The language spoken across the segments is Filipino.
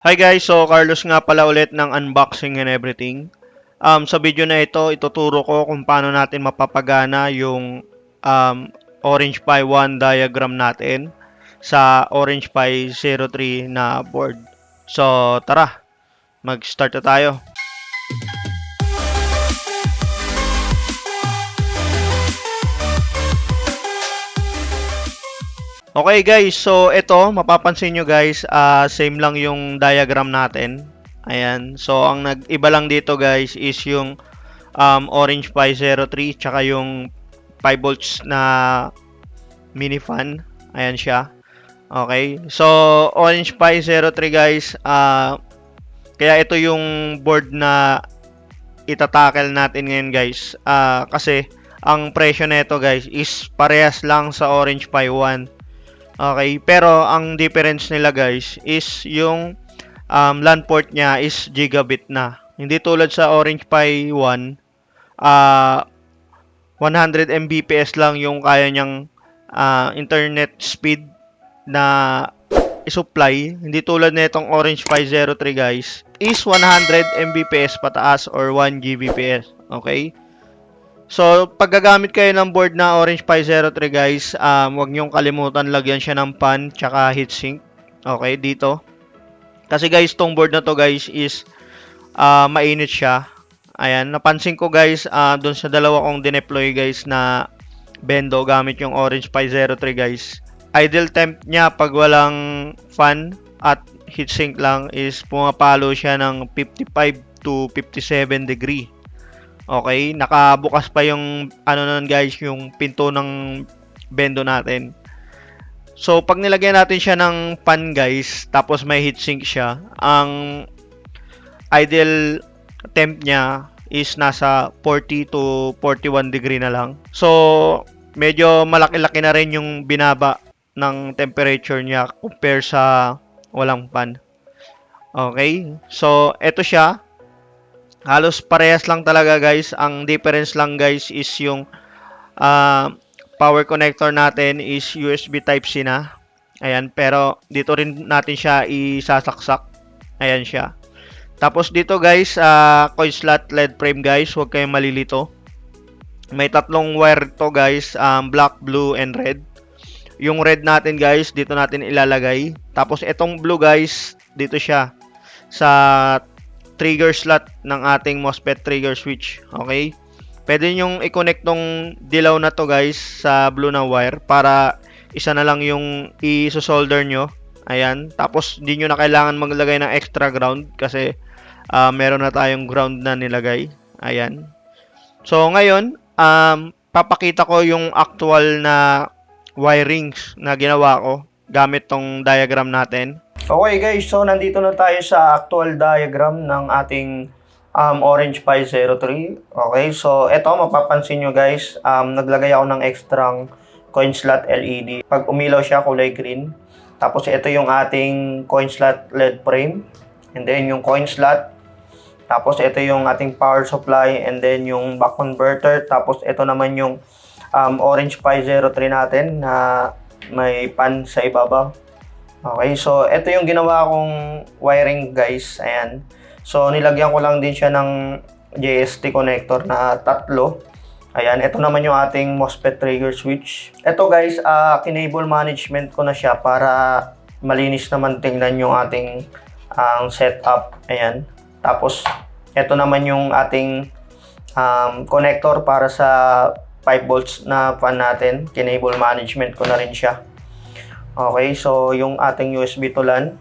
Hi guys, so Carlos nga pala ulit ng unboxing and everything. Sa video na ito, ituturo ko kung paano natin mapapagana yung Orange Pi 1 diagram natin sa Orange Pi 03 na board. So tara, mag-start na tayo. Okay guys, so ito mapapansin nyo guys, same lang yung diagram natin. Ayan, so ang nag-iba lang dito guys is yung Orange Pi 03 tsaka yung 5 volts na mini fan. Ayan siya. Okay, so Orange Pi 03 guys, kaya ito yung board na itatackle natin ngayon guys. Kasi ang presyo nito guys is parehas lang sa Orange Pi 1. Okay, pero ang difference nila guys is yung LAN port niya is gigabit na. Hindi tulad sa Orange Pi 1, 100 Mbps lang yung kaya niyang internet speed na i-supply. Hindi tulad na itong Orange Pi 03 guys, is 100 Mbps pataas or 1 Gbps. Okay? So, pag gagamit kayo ng board na Orange Pi 03 guys, huwag niyong kalimutan lagyan siya ng fan tsaka heatsink. Okay, dito. Kasi guys, tong board na to guys is mainit siya. Ayan, napansin ko guys, doon sa dalawa kong dineploy guys na bendo gamit yung Orange Pi 03 guys. Idle temp niya pag walang fan at heatsink lang is pumapalo siya ng 55 to 57 degree. Okay, nakabukas pa yung ano nun guys, yung pinto ng bendo natin. So pag nilagyan natin siya ng fan guys, tapos may heatsink siya, ang ideal temp niya is nasa 40 to 41 degree na lang. So medyo malaki-laki na rin yung binaba ng temperature niya compare sa walang fan. Okay, so eto siya. Halos parehas lang talaga guys. Ang difference lang guys is yung power connector natin is USB Type-C na. Ayan, pero dito rin natin siya isasaksak. Ayan siya. Tapos dito guys, coil slot LED frame guys. Huwag kayong malilito. May tatlong wire to guys, black, blue, and red. Yung red natin guys, dito natin ilalagay. Tapos itong blue guys, dito siya sa trigger slot ng ating MOSFET trigger switch. Okay? Pwede nyong i-connect tong dilaw na to guys sa blue na wire para isa na lang yung i-solder nyo. Ayan. Tapos hindi nyo na kailangan maglagay ng extra ground kasi meron na tayong ground na nilagay. Ayan. So ngayon, papakita ko yung actual na wirings na ginawa ko gamit tong diagram natin. Okay guys, so nandito na tayo sa actual diagram ng ating Orange Pi 03. Okay, so eto mapapansin nyo guys, naglagay ako ng extra coin slot LED. Pag umilaw siya, kulay green. Tapos ito yung ating coin slot LED frame. And then yung coin slot. Tapos ito yung ating power supply. And then yung back converter. Tapos ito naman yung Orange Pi 03 natin na may pan sa ibabaw. Okay, so ito yung ginawa kong wiring guys. Ayan. So nilagyan ko lang din siya ng JST connector na tatlo. Ayan, ito naman yung ating MOSFET trigger switch. Ito guys, kinable management ko na siya para malinis naman tingnan yung ating setup. Ayan. Tapos ito naman yung ating connector para sa 5 volts na fan natin. Kinable management ko na rin siya. Okay, so yung ating USB to LAN,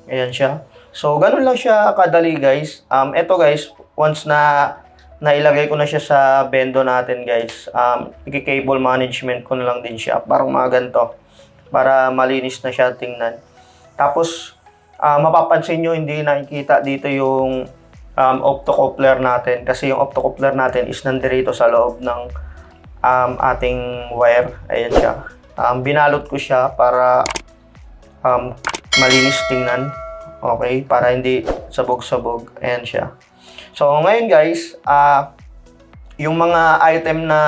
ayan siya. So ganun lang siya kadali guys. Ito guys, once na nailagay ko na siya sa bendo natin guys, i-cable management ko na lang din siya. Parang mga ganito, para malinis na siya tingnan. Tapos, mapapansin nyo hindi nakikita dito yung optocoupler natin. Kasi yung optocoupler natin is nandito sa loob ng ating wire. Ayan siya. Binalot ko siya para malinis tingnan. Okay, para hindi sabog-sabog. Ayan siya. So ngayon guys, yung mga item na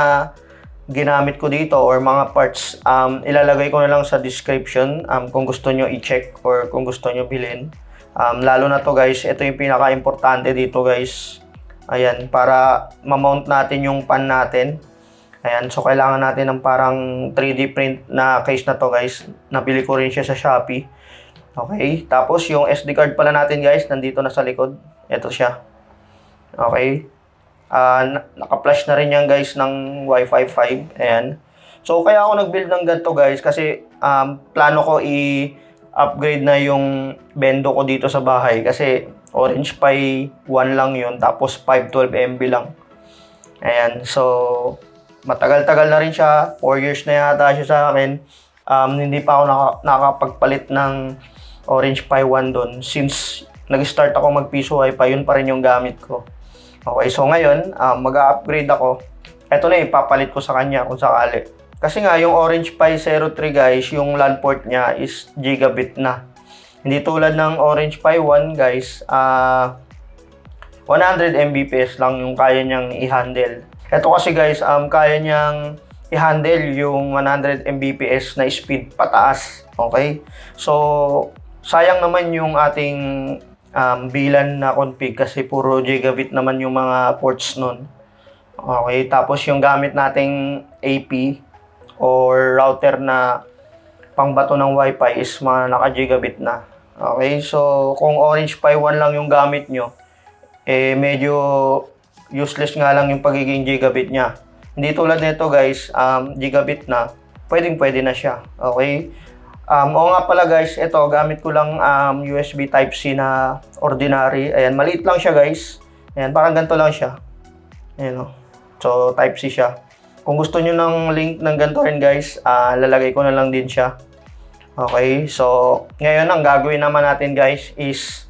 ginamit ko dito or mga parts, ilalagay ko na lang sa description kung gusto nyo i-check or kung gusto nyo bilhin. Lalo na to guys, ito yung pinaka-importante dito guys. Ayan, para ma-mount natin yung pan natin. Ayan, so kailangan natin ng parang 3D print na case na to guys. Nabili ko rin siya sa Shopee. Okay, tapos yung SD card pala natin guys, nandito na sa likod. Ito siya. Okay. Naka-flash na rin yan guys ng Wi-Fi 5. Ayan. So kaya ako nag-build ng ganito guys kasi plano ko i-upgrade na yung bendo ko dito sa bahay kasi Orange Pi 1 lang yun tapos 512 MB lang. Ayan. So matagal-tagal na rin siya. 4 years na yata siya sa akin. Hindi pa ako nakapagpalit ng Orange Pi 1 doon since nag-start ako mag-piso Wi-Fi, yun pa rin yung gamit ko. Okay, so ngayon, mag-upgrade ako. Ito na ipapalit ko sa kanya kung sakali. Kasi nga, yung Orange Pi 03 guys, yung LAN port niya is gigabit na. Hindi tulad ng Orange Pi 1 guys, 100 Mbps lang yung kaya niyang i-handle. Ito kasi guys, kaya niyang i-handle yung 100 Mbps na speed pataas. Okay? So, sayang naman yung ating bilan na config kasi puro gigabit naman yung mga ports nun. Okay, tapos yung gamit nating AP or router na pangbato ng Wi-Fi is mga naka-gigabit na. Okay, so kung Orange Pi 1 lang yung gamit nyo, medyo useless nga lang yung pagiging gigabit niya. Hindi tulad nito guys, gigabit na, pwede na siya. Okay, oo nga pala guys, ito gamit ko lang USB Type-C na ordinary. Ayan, maliit lang siya guys. Ayan, parang ganito lang siya. Ayan o. So, Type-C siya. Kung gusto nyo ng link ng ganito rin guys, lalagay ko na lang din siya. Okay, so ngayon ang gagawin naman natin guys is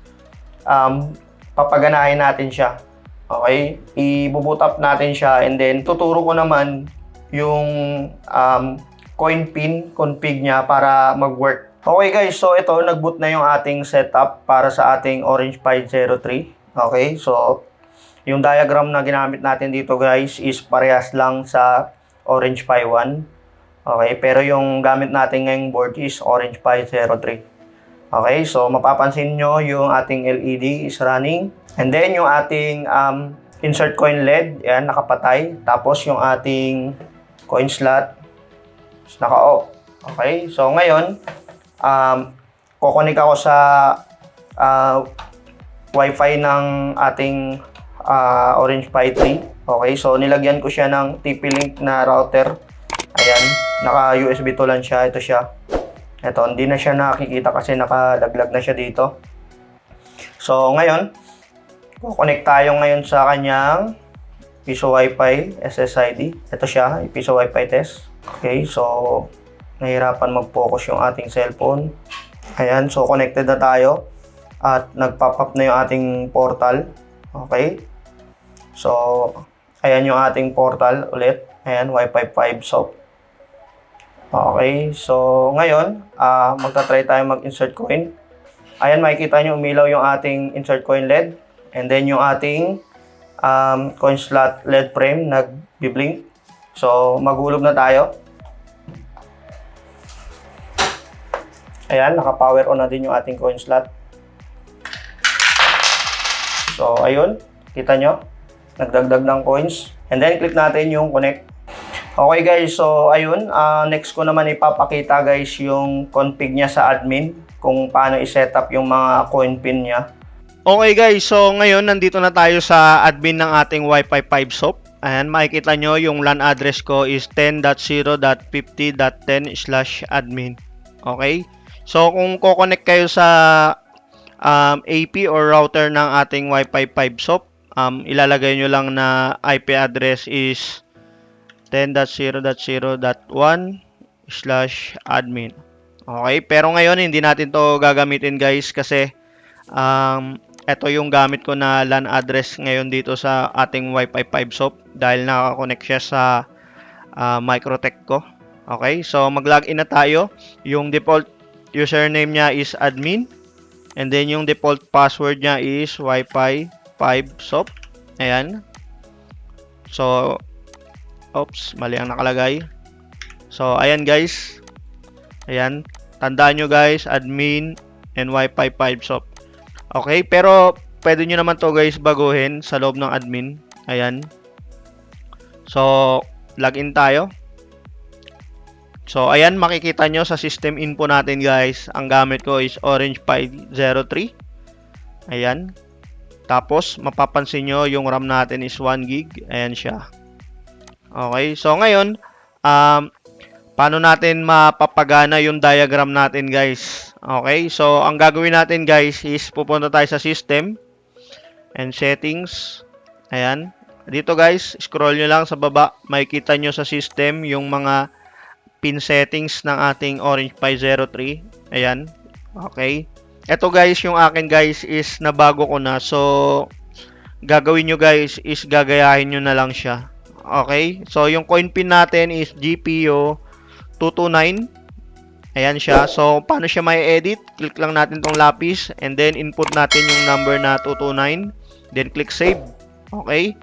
papaganahin natin siya. Okay, i-boot up natin siya and then tuturo ko naman yung coin pin config niya para mag-work. Okay guys, so ito nag-boot na yung ating setup para sa ating Orange Pi 03. Okay, so yung diagram na ginamit natin dito guys is parehas lang sa Orange Pi 1. Okay, pero yung gamit natin ngayong board is Orange Pi 03. Okay, so mapapansin nyo yung ating LED is running. And then yung ating insert coin LED, yan, nakapatay. Tapos yung ating coin slot is naka-off. Okay, so ngayon, kukunik ako sa Wi-Fi ng ating Orange Pi 3. Okay, so nilagyan ko siya ng TP-Link na router. Ayan, naka-USB to lang siya. Ito siya. Ito, hindi na siya nakikita kasi nakalaglag na siya dito. So, ngayon, kukonek tayo ngayon sa kanyang Piso Wi-Fi SSID. Ito siya, Piso Wi-Fi test. Okay, so, nahirapan mag-focus yung ating cellphone. Ayan, so connected na tayo. At nag-pop up na yung ating portal. Okay. So, ayan yung ating portal ulit. Ayan, Wi-Fi 5 SOP. Okay, so ngayon, magta-try tayo mag-insert coin. Ayan, makikita nyo umilaw yung ating insert coin LED. And then yung ating coin slot LED frame nag-blink. So, maghulog na tayo. Ayan, naka-power on na din yung ating coin slot. So, ayun, kita nyo, nagdagdag ng coins. And then, click natin yung connect. Okay guys, so ayun, next ko naman ipapakita guys yung config niya sa admin, kung paano i-setup yung mga coin pin niya. Okay guys, so ngayon nandito na tayo sa admin ng ating Wi-Fi 5 SOP. Ayan, makikita nyo yung LAN address ko is 10.0.50.10/admin. Okay, so kung ko-connect kayo sa AP or router ng ating Wi-Fi 5 SOP, ilalagay nyo lang na IP address is 10.0.0.1/admin. Okay, pero ngayon hindi natin to gagamitin guys kasi ito yung gamit ko na LAN address ngayon dito sa ating Wi-Fi 5 SOP dahil nakakonect siya sa Microtech ko. Okay, so mag-login na tayo. Yung default username niya is admin. And then yung default password niya is Wi-Fi 5 SOP. Ayan. So, oops, mali ang nakalagay. So, ayan guys. Ayan. Tandaan nyo guys, admin and Wi-Fi 5 SOP. Okay, pero pwede nyo naman to guys baguhin sa loob ng admin. Ayan. So, login tayo. So, ayan, makikita nyo sa system info natin guys. Ang gamit ko is Orange Pi 03. Ayan. Tapos, mapapansin nyo yung RAM natin is 1 gig. Ayan siya. Okay, so ngayon, paano natin mapapagana yung diagram natin guys? Okay, so ang gagawin natin guys is pupunta tayo sa system and settings. Ayan. Dito guys, scroll nyo lang sa baba. Makikita nyo sa system yung mga pin settings ng ating Orange Pi 03. Ayan. Okay. Ito guys, yung akin guys is nabago ko na. So, gagawin nyo guys is gagayahin nyo na lang siya. Okay. So, yung coin pin natin is GPO 229. Ayan siya. So, paano siya may edit? Click lang natin tong lapis and then input natin yung number na 229. Then, click save. Okay.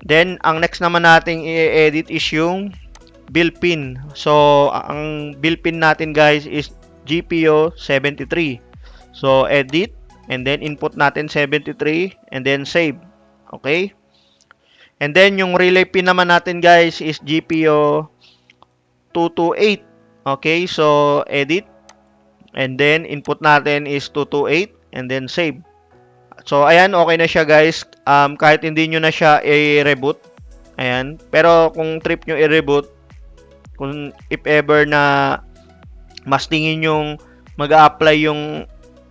Then, ang next naman nating i-edit is yung bill pin. So, ang bill pin natin guys is GPO 73. So, edit and then input natin 73 and then save. Okay. And then, yung relay pin naman natin guys is GPO 228. Okay, so edit. And then, input natin is 228 and then save. So, ayan, okay na siya guys. Kahit hindi nyo na siya i-reboot. Ayan. Pero, kung trip nyo i-reboot, kung if ever na mas tingin yung mag-a-apply yung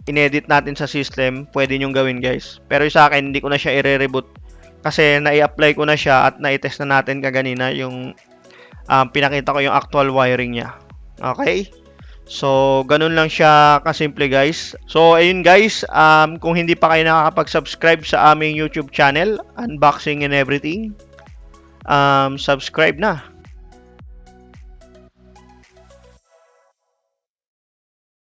inedit natin sa system, pwede nyong gawin guys. Pero sa akin, hindi ko na siya i-reboot. Kasi na-i-apply ko na siya at na-i-test na natin kaganina yung pinakita ko yung actual wiring niya. Okay? So, ganun lang siya kasimple guys. So, ayun guys, kung hindi pa kayo nakakapag-subscribe sa aming YouTube channel, unboxing and everything, subscribe na.